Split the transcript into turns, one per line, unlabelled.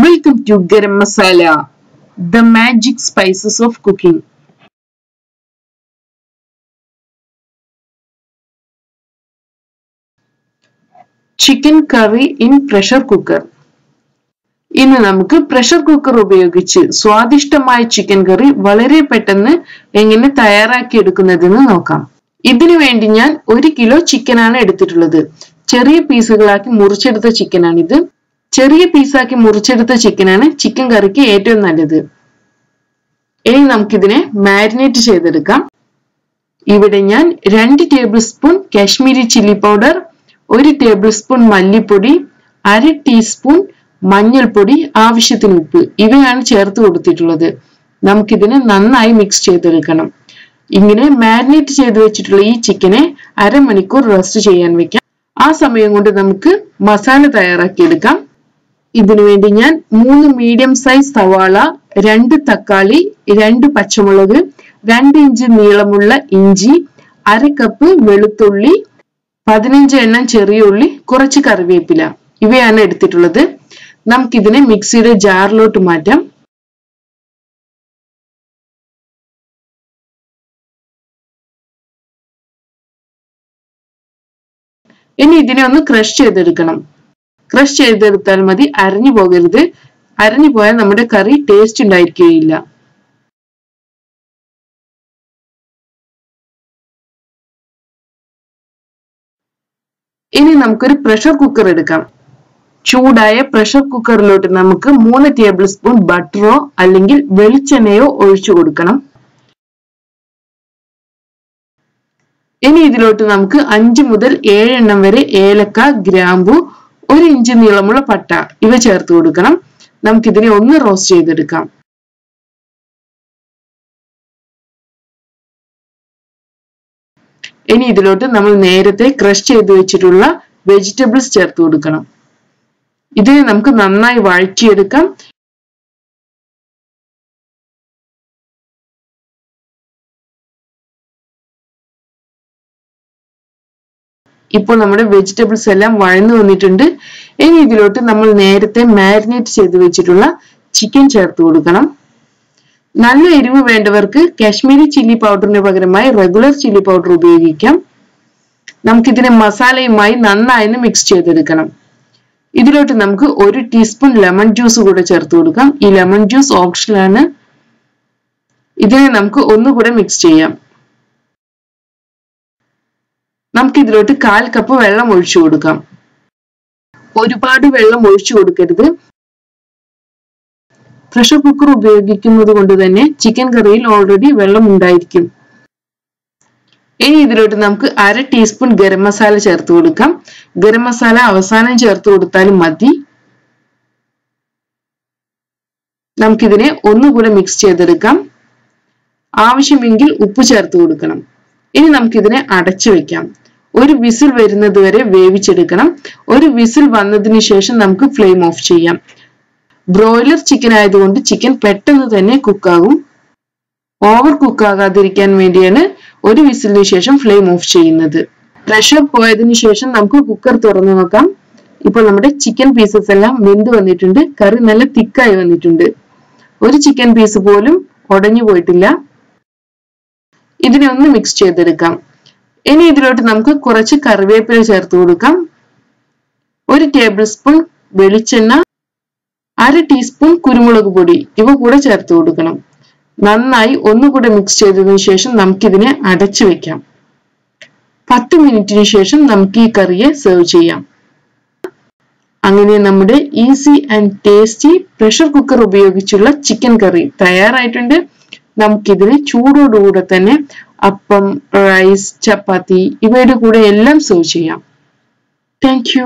Welcome to Garam Masala, the magic spices of cooking. Chicken curry in pressure cooker. ഇന്ന് നമുക്ക് pressure cooker ഉപയോഗിച്ച് സ്വാദിഷ്ടമായ chicken കറി വളരെ പെട്ടെന്ന് എങ്ങനെ തയ്യാറാക്കി എടുക്കുന്നതെന്ന് നോക്കാം. ഇതിനു വേണ്ടി ഞാൻ 1 കിലോ ചിക്കൻ ആണ് എടുത്തിട്ടുള്ളത്. ചെറിയ പീസുകളാക്കി മുറിച്ചെടുത്ത ചിക്കൻ ആണിത്. ചെറിയ പീസാക്കി മുറിച്ചെടുത്ത ചിക്കനാണ് ചിക്കൻ കറിക്ക് ഏറ്റവും നല്ലത്. ഇനി നമുക്കിതിനെ മാരിനേറ്റ് ചെയ്തെടുക്കാം. ഇവിടെ ഞാൻ 2 table spoon Kashmiri chilli powder, 1 table spoon മല്ലിപ്പൊടി, 1/2 ടീസ്പൂൺ മഞ്ഞൾപ്പൊടി, ആവശ്യത്തിന് ഉപ്പ് ഇവയാണ് ചേർത്ത് കൊടുത്തിട്ടുള്ളത്. നമുക്കിതിനെ നന്നായി മിക്സ് ചെയ്തെടുക്കണം. ഇങ്ങനെ മാരിനേറ്റ് ചെയ്ത് വെച്ചിട്ടുള്ള ഈ ചിക്കനെ അരമണിക്കൂർ റെസ്റ്റ് ചെയ്യാൻ വെക്കാം. ആ സമയം കൊണ്ട് നമുക്ക് മസാല തയ്യാറാക്കി എടുക്കാം. ഇതിനു വേണ്ടി ഞാൻ 3 മീഡിയം സൈസ് സവാള, 2 തക്കാളി, 2 പച്ചമുളക്, 2 ഇഞ്ച് നീളമുള്ള ഇഞ്ചി, 1/2 കപ്പ് വെളുത്തുള്ളി, 15 എണ്ണം ചെറിയ ഉള്ളി, കുറച്ച് കറിവേപ്പില ഇവയാണ് എടുത്തിട്ടുള്ളത്. നമുക്കിതിനെ മിക്സിയുടെ ജാറിലോട്ട് മാറ്റാം. ഇനി ഇതിനെ ഒന്ന് ക്രഷ് ചെയ്തെടുക്കണം. ക്രഷ് ചെയ്തെടുത്താൽ മതി, അരഞ്ഞു പോകരുത്. അരഞ്ഞു പോയാൽ നമ്മുടെ കറി ടേസ്റ്റ് ഉണ്ടായിരിക്കുകയില്ല. ഇനി നമുക്കൊരു പ്രഷർ കുക്കർ എടുക്കാം. ചൂടായ പ്രഷർ കുക്കറിലോട്ട് നമുക്ക് 3 ടേബിൾ സ്പൂൺ ബട്ടറോ അല്ലെങ്കിൽ വെളിച്ചെണ്ണയോ ഒഴിച്ചു കൊടുക്കണം. ഇനി ഇതിലോട്ട് നമുക്ക് 5 മുതൽ 7 എണ്ണം വരെ ഏലക്ക, ഗ്രാമ്പു, 1 ഇഞ്ച് നീളമുള്ള പട്ട ഇവ ചേർത്ത് കൊടുക്കണം. നമുക്കിതിനെ ഒന്ന് റോസ്റ്റ് ചെയ്തെടുക്കാം. ഇനി ഇതിലോട്ട് നമ്മൾ നേരത്തെ ക്രഷ് ചെയ്ത് വെച്ചിട്ടുള്ള വെജിറ്റബിൾസ് ചേർത്ത് കൊടുക്കണം. ഇതിനെ നമുക്ക് നന്നായി വഴറ്റിയെടുക്കാം. ഇപ്പോൾ നമ്മുടെ വെജിറ്റബിൾസ് എല്ലാം വഴന്നു വന്നിട്ടുണ്ട്. ഇനി ഇതിലോട്ട് നമ്മൾ നേരത്തെ മാരിനേറ്റ് ചെയ്ത് വെച്ചിട്ടുള്ള ചിക്കൻ ചേർത്ത് കൊടുക്കണം. നല്ല എരിവ് വേണ്ടവർക്ക് കാശ്മീരി ചില്ലി പൗഡറിന് പകരമായി റെഗുലർ ചില്ലി പൗഡർ ഉപയോഗിക്കാം. നമുക്കിതിനെ മസാലയുമായി നന്നായി മിക്സ് ചെയ്തെടുക്കണം. ഇതിലോട്ട് നമുക്ക് 1 ടീസ്പൂൺ ലെമൺ ജ്യൂസ് കൂടെ ചേർത്ത് കൊടുക്കാം. ഈ ലെമൺ ജ്യൂസ് ഓപ്ഷണൽ ആണ്. ഇതിനെ നമുക്ക് ഒന്നുകൂടെ മിക്സ് ചെയ്യാം. നമുക്ക് ഇതിലോട്ട് 1/4 കപ്പ് വെള്ളം ഒഴിച്ചു കൊടുക്കാം. ഒരുപാട് വെള്ളം ഒഴിച്ചു കൊടുക്കരുത്. പ്രഷർ കുക്കർ ഉപയോഗിക്കുന്നത് കൊണ്ട് തന്നെ ചിക്കൻ കറിയിൽ ഓൾറെഡി വെള്ളം ഉണ്ടായിരിക്കും. ഇനി ഇതിലോട്ട് നമുക്ക് 1/2 ടീസ്പൂൺ ഗരം മസാല ചേർത്ത് കൊടുക്കാം. ഗരം മസാല അവസാനം ചേർത്ത് കൊടുത്താലും മതി. നമുക്കിതിനെ ഒന്നുകൂടെ മിക്സ് ചെയ്തെടുക്കാം. ആവശ്യമെങ്കിൽ ഉപ്പ് ചേർത്ത് കൊടുക്കണം. ഇനി നമുക്കിതിനെ അടച്ചു വെക്കാം. 1 വിസിൽ വരുന്നത് വരെ വേവിച്ചെടുക്കണം. 1 വിസിൽ വന്നതിന് ശേഷം നമുക്ക് ഫ്ലെയിം ഓഫ് ചെയ്യാം. ബ്രോയിലർ ചിക്കൻ ആയതുകൊണ്ട് ചിക്കൻ പെട്ടെന്ന് തന്നെ കുക്കാകും. ഓവർ കുക്ക് ആകാതിരിക്കാൻ വേണ്ടിയാണ് 1 വിസിലിന് ശേഷം ഫ്ലെയിം ഓഫ് ചെയ്യുന്നത്. പ്രഷർ പോയതിനു ശേഷം നമുക്ക് കുക്കർ തുറന്നു നോക്കാം. ഇപ്പോൾ നമ്മുടെ ചിക്കൻ പീസസ് എല്ലാം വെന്ത് വന്നിട്ടുണ്ട്. കറി നല്ല തിക്കായി വന്നിട്ടുണ്ട്. ഒരു ചിക്കൻ പീസ് പോലും ഉടഞ്ഞു പോയിട്ടില്ല. ഇതിനെ ഒന്ന് മിക്സ് ചെയ്തെടുക്കാം. ഇനി ഇതിലോട്ട് നമുക്ക് കുറച്ച് കറിവേപ്പില ചേർത്ത് കൊടുക്കാം. 1 ടേബിൾ സ്പൂൺ വെളിച്ചെണ്ണ, 1/2 ടീസ്പൂൺ കുരുമുളക് പൊടി ഇവ കൂടെ ചേർത്ത് കൊടുക്കണം. നന്നായി ഒന്നുകൂടെ മിക്സ് ചെയ്തതിനു ശേഷം നമുക്കിതിനെ അടച്ചു വെക്കാം. 10 മിനിറ്റിന് ശേഷം നമുക്ക് ഈ കറിയെ സെർവ് ചെയ്യാം. അങ്ങനെ നമ്മുടെ easy and tasty pressure cooker ഉപയോഗിച്ചുള്ള ചിക്കൻ കറി തയ്യാറായിട്ടുണ്ട്. നമുക്കിതിനെ ചൂടോടുകൂടെ തന്നെ അപ്പം, റൈസ്, ചപ്പാത്തി ഇവയുടെ കൂടെ എല്ലാം സെർവ് ചെയ്യാം. Thank you.